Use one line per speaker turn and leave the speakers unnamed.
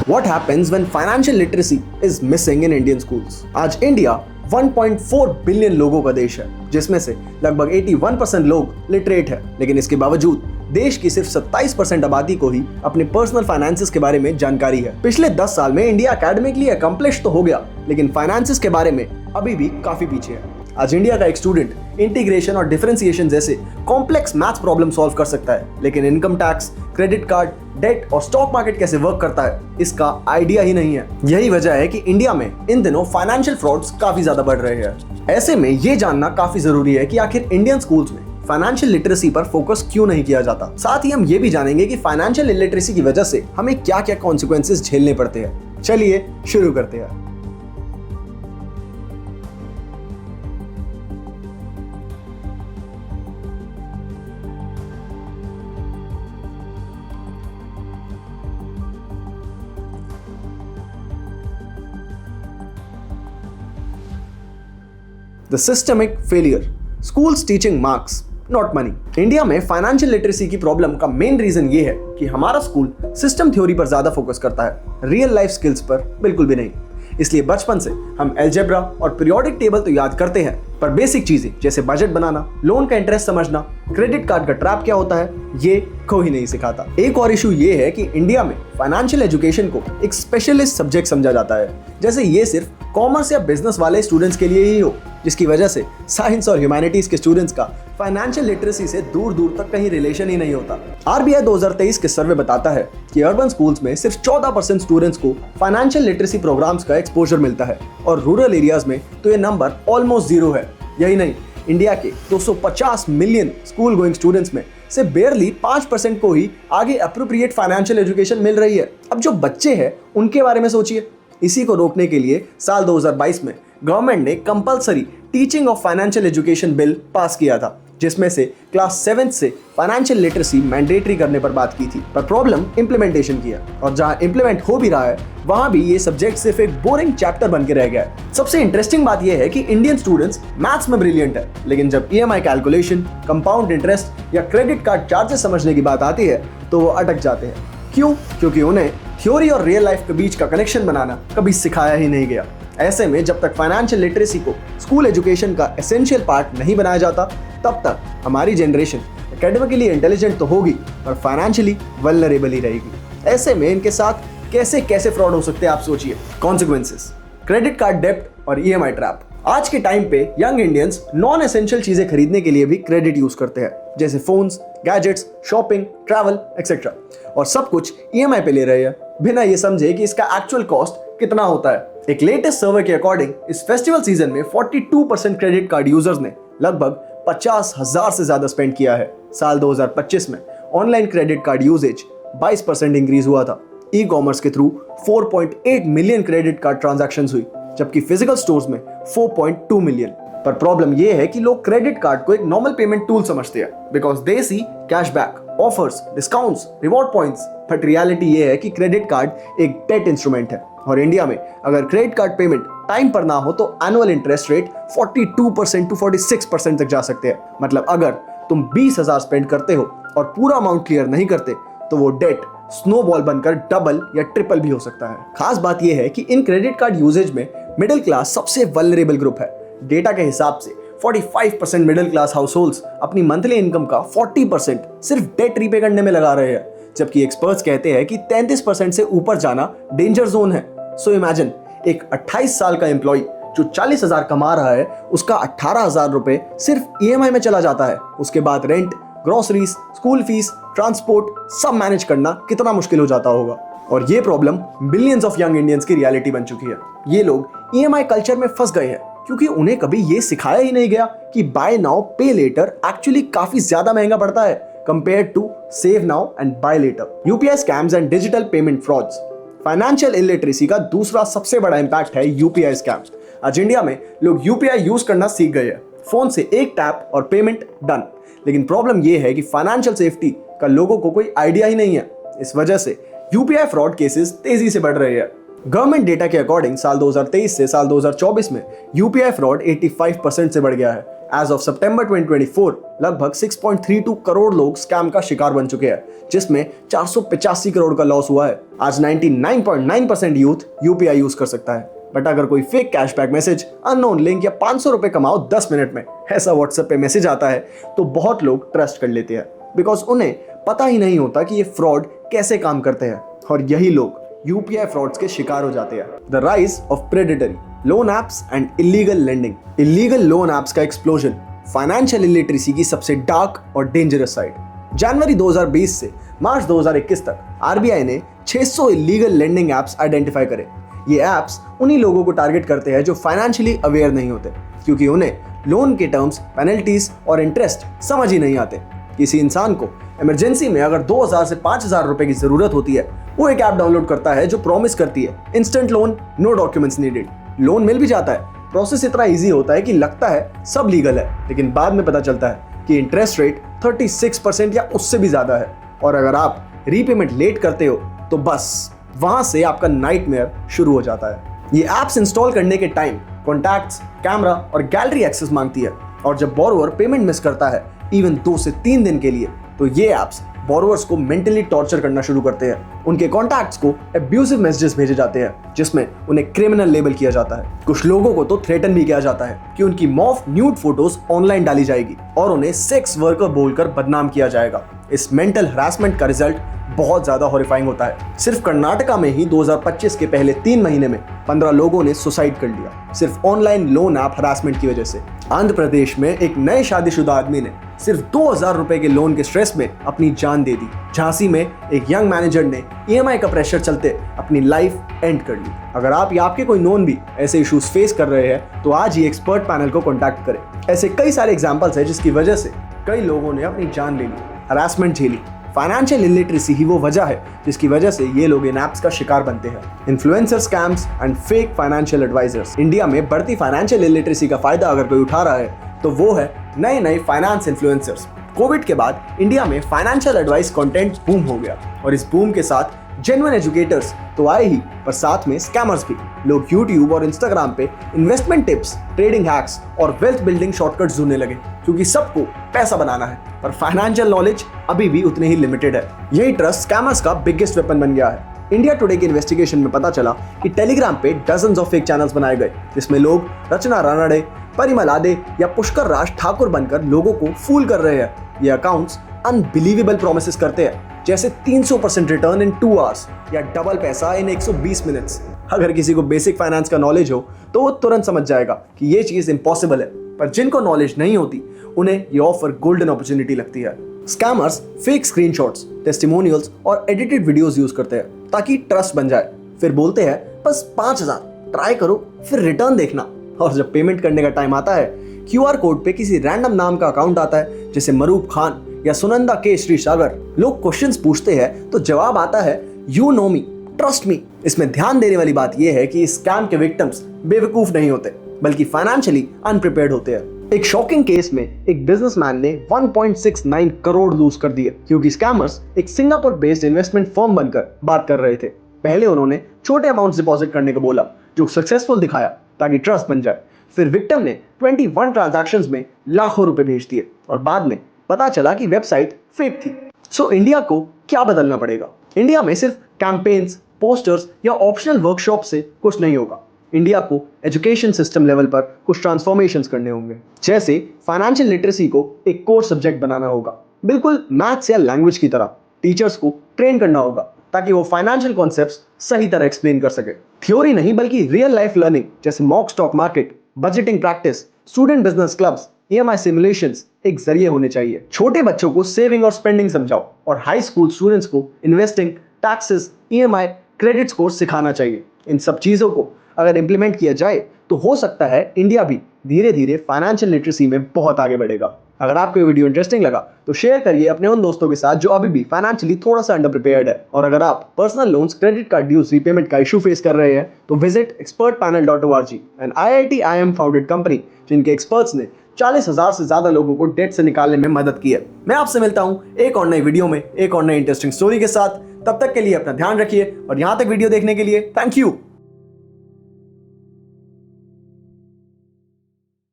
What happens when financial literacy is missing in Indian schools? आज India 1.4 billion लोगों का देश है, जिसमें से लगभग 81% लोग लिटरेट है, लेकिन इसके बावजूद देश की सिर्फ 27% आबादी को ही अपने पर्सनल फाइनेंसेस के बारे में जानकारी है। पिछले 10 साल में इंडिया एकेडमिकली अकम्प्लिश तो हो गया, लेकिन फाइनेंसेस के बारे में अभी भी काफी पीछे है। आज इंडिया का एक स्टूडेंट इंटीग्रेशन और डिफरेंशिएशन जैसे कॉम्प्लेक्स मैथ्स प्रॉब्लम सॉल्व कर सकता है, लेकिन income tax, credit card, debt और स्टॉक मार्केट कैसे वर्क करता है, इसका आइडिया ही नहीं है। यही वजह है कि इंडिया में इन दिनों फाइनेंशियल फ्रॉड्स काफी ज्यादा बढ़ रहे हैं। ऐसे में ये जानना काफी जरूरी है कि आखिर इंडियन स्कूल्स में फाइनेंशियल लिटरेसी पर फोकस क्यों नहीं किया जाता। साथ ही हम ये भी जानेंगे कि फाइनेंशियल इलिटरेसी की वजह से हमें क्या क्या कॉन्सिक्वेंसेस झेलने पड़ते हैं। चलिए शुरू करते हैं। The systemic failure. Schools teaching marks, not money. India में फाइनेंशियल लिटरेसी की प्रॉब्लम का मेन रीजन ये है कि हमारा स्कूल सिस्टम थ्योरी पर ज्यादा फोकस करता है, रियल लाइफ स्किल्स पर बिल्कुल भी नहीं। इसलिए बचपन से हम अलजेब्रा और पीरियोडिक टेबल तो याद करते हैं, पर बेसिक चीजें जैसे बजट बनाना, लोन का इंटरेस्ट समझना, क्रेडिट कार्ड का ट्रैप क्या होता है, ये कोई नहीं सिखाता। एक और इशू ये है कि इंडिया में फाइनेंशियल एजुकेशन को एक स्पेशलिस्ट सब्जेक्ट समझा जाता है, जैसे ये सिर्फ कॉमर्स या बिजनेस वाले स्टूडेंट्स के लिए ही हो, जिसकी वजह से साइंस और ह्यूमैनिटीज के स्टूडेंट्स का फाइनेंशियल लिटरेसी से दूर दूर तक कहीं रिलेशन ही नहीं होता। आरबीआई 2023 के सर्वे बताता है कि अर्बन स्कूल्स में सिर्फ 14% स्टूडेंट्स को फाइनेंशियल लिटरेसी प्रोग्राम्स का एक्सपोजर मिलता है और रूरल एरियाज में तो ये नंबर ऑलमोस्ट जीरो है। यही नहीं, इंडिया के 250 मिलियन स्कूल गोइंग स्टूडेंट्स में से बेयरली 5% को ही आगे अप्रोप्रिएट फाइनेंशियल एजुकेशन मिल रही है। अब जो बच्चे हैं उनके बारे में सोचिए। इसी को रोकने के लिए साल 2022 में गवर्नमेंट ने compulsory teaching of financial education bill pass किया था, जिसमें से क्लास 7 से फाइनेंशियल लिटरेसी मैंडेटरी करने पर बात की थी, पर प्रॉब्लम इंप्लीमेंटेशन की है। और जहां इंप्लीमेंट हो भी रहा है वहां भी ये सब्जेक्ट सिर्फ एक बोरिंग चैप्टर बन के रह गया है। सबसे इंटरेस्टिंग बात यह है कि इंडियन स्टूडेंट्स मैथ्स में ब्रिलियंट है, लेकिन जब ईएमआई कैलकुलेशन, कंपाउंड इंटरेस्ट या क्रेडिट कार्ड चार्जेस समझने की बात आती है तो वो अटक जाते हैं। क्यों? क्योंकि उन्हें थ्योरी और रियल लाइफ के बीच का कनेक्शन बनाना कभी सिखाया ही नहीं गया। ऐसे में जब तक फाइनेंशियल लिटरेसी को स्कूल एजुकेशन का एसेंशियल पार्ट नहीं बनाया जाता, तब तक हमारी जनरेशन एकेडमिकली इंटेलिजेंट तो होगी पर फाइनेंशियली वल्नरेबल ही रहेगी। ऐसे में इनके साथ कैसे कैसे फ्रॉड हो सकते हैं, आप सोचिए। कॉन्सिक्वेंसेस: क्रेडिट कार्ड डेब्ट और ईएमआई ट्रैप। आज के टाइम पे यंग इंडियंस नॉन एसेंशियल चीजें खरीदने के लिए भी क्रेडिट यूज करते हैं, जैसे phones, gadgets, shopping, travel etcetera, और सब कुछ ईएमआई पे ले रहे हैं बिना ये समझे कि इसका एक्चुअल कॉस्ट कितना होता है। एक लेटेस्ट सर्वे के अकॉर्डिंग इस फेस्टिवल सीजन में 42% क्रेडिट कार्ड यूजर्स ने लगभग 50,000 से ज्यादा स्पेंड किया है। साल 2025 में online credit card usage 22% increase हुआ था। ई कॉमर्स के through 4.8 million credit card transactions हुई, जबकि फिजिकल स्टोर्स में 4.2 मिलियन। पर प्रॉब्लम यह है कि लोग क्रेडिट कार्ड को एक नॉर्मल पेमेंट टूल समझते हैं, because they see cashback, offers, discounts, reward points. But reality ये है कि क्रेडिट कार्ड एक डेट इंस्ट्रूमेंट है, और इंडिया में अगर क्रेडिट कार्ड पेमेंट टाइम पर ना हो तो एनुअल इंटरेस्ट रेट 42% टू 46% तक जा सकते हैं। मतलब अगर तुम 20,000 स्पेंड करते हो और पूरा अमाउंट क्लियर नहीं करते तो वो डेट स्नोबॉल बनकर डबल या ट्रिपल भी हो सकता है। खास बात यह है कि इन क्रेडिट कार्ड यूजेज में मिडिल क्लास सबसे वल्नरेबल ग्रुप है। डेटा के हिसाब से 45% मिडिल क्लास हाउसहोल्ड्स अपनी मंथली इनकम का 40% सिर्फ डेट रीपे करने में लगा रहे हैं, जबकि एक्सपर्ट्स कहते हैं कि 33% से ऊपर जाना डेंजर जोन है। सो इमेजिन एक 28 साल का एम्प्लॉय जो 40,000 कमा रहा है, उसका 18,000 रुपए सिर्फ ईएमआई में चला जाता है। उसके बाद rent, groceries, school fees, transport सब मैनेज करना कितना मुश्किल हो जाता होगा। और ये problem billions of young Indians की रियलिटी बन चुकी है। ये लोग ईएमआई कल्चर में फंस गए हैं क्योंकि उन्हें कभी ये सिखाया ही नहीं गया कि buy now pay later actually काफी ज्यादा महंगा पड़ता है compared to save now and buy later. UPI scams and digital payment frauds. Financial illiteracy का दूसरा सबसे बड़ा इंपैक्ट है यूपीआई स्कैम्स। आज इंडिया में लोग यूपीआई यूज करना सीख गए हैं। फोन से एक टैप और पेमेंट डन। लेकिन प्रॉब्लम यह है कि फाइनेंशियल सेफ्टी का लोगों को कोई आइडिया ही नहीं है। इस वजह से यूपीआई फ्रॉड केसेस तेजी से बढ़ रहे हैं। गवर्नमेंट डेटा के अकॉर्डिंग साल 2023 से साल 2024 में यूपीआई फ्रॉड 85% से बढ़ गया है, एज ऑफ सितंबर 2024 लगभग 6.32 करोड़ लोग स्कैम का शिकार बन चुके हैं, जिसमें 485 करोड़ का लॉस हुआ है। आज 99.9% यूथ यूपीआई यूज कर सकता है, बट अगर कोई fake cashback message, unknown link या 500 रुपए कमाओ 10 मिनट में ऐसा व्हाट्सएप पे मैसेज आता है तो बहुत लोग ट्रस्ट कर लेते हैं, बिकॉज उन्हें पता ही नहीं होता कि ये फ्रॉड कैसे काम करते हैं, और यही लोग यूपीआई फ्रॉड्स के शिकार हो जाते हैं। The rise of predatory loan apps and illegal lending. Illegal loan apps का एक्सप्लोजन फाइनेंशियल इलिटरेसी की सबसे डार्क और डेंजरस साइड। जनवरी 2020 से मार्च 2021 तक आरबीआई ने 600 इलीगल लेंडिंग एप्स आइडेंटिफाई करे। ये एप्स उन्हीं लोगों को टारगेट करते हैं जो फाइनेंशियली अवेयर नहीं होते, क्योंकि उन्हें लोन के टर्म्स, पेनल्टीज और इंटरेस्ट समझ ही नहीं आते। किसी इंसान को इमरजेंसी में अगर 2000 से 5000 रुपए की जरूरत होती है, वो एक ऐप डाउनलोड करता है जो प्रॉमिस करती है instant loan, no documents needed. Loan मिल भी जाता है, प्रोसेस इतना इजी होता है कि लगता है सब लीगल है, लेकिन बाद में पता चलता है कि इंटरेस्ट रेट 36% या उससे भी ज्यादा है, और अगर आप रीपेमेंट लेट करते हो तो बस वहां से आपका नाइटमेयर शुरू हो जाता है। ये एप्स इंस्टॉल करने के टाइम कॉन्टैक्ट्स, कैमरा और गैलरी एक्सेस मांगती है, और जब बोरोवर पेमेंट मिस करता है इवन 2 से 3 दिन के लिए, तो ये एप्स बोरोवर्स को मेंटली टॉर्चर करना शुरू करते हैं। उनके कॉन्टैक्ट्स को एब्यूसिव मैसेजेस भेजे जाते हैं, जिसमें उन्हें क्रिमिनल लेबल किया जाता है। कुछ लोगों को तो थ्रेटन भी किया जाता है कि उनकी मॉफ न्यूड फोटोज ऑनलाइन डाली जाएगी और उन्हें सेक्स वर्कर बोलकर बदनाम किया जाएगा। इस मेंटल हरासमेंट का रिजल्ट बहुत ज्यादा हॉरिफाइंग होता है। सिर्फ कर्नाटका में ही 2025 के पहले 3 महीने में 15 लोगों ने सुसाइड कर लिया, सिर्फ ऑनलाइन लोन ऐप हरासमेंट की वजह से। आंध्र प्रदेश में एक नए शादीशुदा आदमी ने सिर्फ 2000 रुपए के लोन के स्ट्रेस में अपनी जान दे दी। झांसी में एक यंग मैनेजर ने ईएमआई का प्रेशर चलते अपनी लाइफ एंड कर ली। अगर आप या आपके कोई नोन भी ऐसे इश्यूज फेस कर रहे हैं तो आज ही एक्सपर्ट पैनल को कॉन्टैक्ट करें। ऐसे कई सारे एग्जांपल्स हैं जिसकी वजह से कई लोगों ने अपनी जान ले ली, हरासमेंट झेली। फाइनेंशियल इलिटरेसी ही वो वजह है जिसकी वजह से ये लोग इन ऐप्स का शिकार बनते हैं। Influencer scams and fake financial advisers. India में बढ़ती फाइनेंशियल इलिटरेसी का फायदा अगर कोई उठा रहा है तो वो है नए फाइनेंस इन्फ्लुएंसर्स। कोविड के बाद इंडिया में फाइनेंशियल एडवाइस कंटेंट बूम हो गया, और इस बूम के साथ जेन्युइन एजुकेटर्स तो आए ही, पर साथ में स्कैमर्स भी। लोग यूट्यूब और इंस्टाग्राम पे इन्वेस्टमेंट टिप्स, ट्रेडिंग हैक्स और वेल्थ बिल्डिंग शॉर्टकट्स ढूंढने लगे, क्योंकि सबको पैसा बनाना है, पर फाइनेंशियल नॉलेज अभी भी उतने ही लिमिटेड है। यही ट्रस्ट स्कैमर्स का बिगेस्ट वेपन बन गया है। इंडिया टुडे की इन्वेस्टिगेशन में पता चला कि टेलीग्राम पे डजन्स ऑफ फेक चैनल्स बनाए गए, जिसमें लोग रचना रानड़े, परिमल आदे या पुष्कर राज ठाकुर बनकर लोगों को फूल कर रहे हैं। ये अकाउंट्स अनबिलीवेबल प्रोमिसेस करते हैं, जैसे 300% रिटर्न इन 2 आवर्स या डबल पैसा इन 120 मिनट्स। अगर किसी को बेसिक फाइनेंस का नॉलेज हो तो वो तुरंत समझ जाएगा कि ये चीज इम्पॉसिबल है, पर जिनको नॉलेज नहीं होती उन्हें ये ऑफर गोल्डन अपॉर्चुनिटी लगती है। स्कैमर्स फेक स्क्रीनशॉट्स, टेस्टिमोनियल्स और एडिटेड वीडियोस यूज करते हैं ताकि ट्रस्ट बन जाए। फिर बोलते हैं बस 5000 ट्राई करो, फिर रिटर्न देखना। और जब पेमेंट करने का टाइम आता है, क्यूआर कोड पे किसी रैंडम नाम का अकाउंट आता है, जैसे मरूफ खान या सुनंदा के श्री सागर। लोग क्वेश्चंस पूछते हैं तो जवाब आता है you know me, trust me. इसमें ध्यान देने वाली बात यह है कि इस स्कैम के विक्टिम्स बेवकूफ नहीं होते, बल्कि फाइनेंशियली अनप्रिपेयर्ड होते हैं। एक शॉकिंग केस में एक बिजनेसमैन ने 1.69 करोड़ लूज कर दिए, क्योंकि स्कैमर्स एक सिंगापुर बेस्ड इन्वेस्टमेंट फर्म बनकर बात कर रहे थे। पहले उन्होंने छोटे अमाउंट डिपॉजिट करने को बोला, जो सक्सेसफुल दिखाया ताकि ट्रस्ट बन जाए। फिर विक्टिम ने 21 ट्रांजैक्शंस में लाखों रुपए भेज दिए, और बाद में पता चला कि वेबसाइट फेक थी। सो इंडिया को क्या बदलना पड़ेगा? इंडिया में सिर्फ कैंपेन्स, पोस्टर्स या ऑप्शनल वर्कशॉप से कुछ नहीं होगा। इंडिया को एजुकेशन सिस्टम लेवल पर कुछ ट्रांसफॉर्मेशंस करने होंगे, जैसे फाइनेंशियल लिटरेसी को एक कोर सब्जेक्ट बनाना होगा, बिल्कुल मैथ्स या लैंग्वेज की तरह। टीचर्स को ट्रेन करना होगा ताकि वो फाइनेंशियल कॉन्सेप्ट्स सही तरह एक्सप्लेन कर सके। थ्योरी नहीं बल्कि रियल लाइफ लर्निंग, जैसे mock stock market, budgeting practice, student business clubs, EMI simulations एक जरिए होने चाहिए। छोटे बच्चों को सेविंग और स्पेंडिंग समझाओ, और हाई स्कूल स्टूडेंट्स को investing, taxes, EMI, credit score सिखाना चाहिए। इन सब चीजों को अगर इंप्लीमेंट किया जाए तो हो सकता है इंडिया भी धीरे धीरे फाइनेंशियल लिटरेसी में बहुत आगे बढ़ेगा। अगर आपको ये वीडियो इंटरेस्टिंग लगा तो शेयर करिए अपने उन दोस्तों के साथ जो अभी भी फाइनेंशियली थोड़ा सा अंडर प्रिपेयर्ड है। और अगर आप personal loans, credit card dues, repayment का इशू फेस कर रहे हैं तो visit expertpanel.org, an IIT-IIM founded company जिनके एक्सपर्ट्स ने 40,000 से ज्यादा लोगों को डेट से निकालने में मदद की है। मैं आपसे मिलता हूं एक और नई वीडियो में एक और नई इंटरेस्टिंग स्टोरी के साथ। तब तक के लिए अपना ध्यान रखिए, और यहां तक वीडियो देखने के लिए थैंक यू।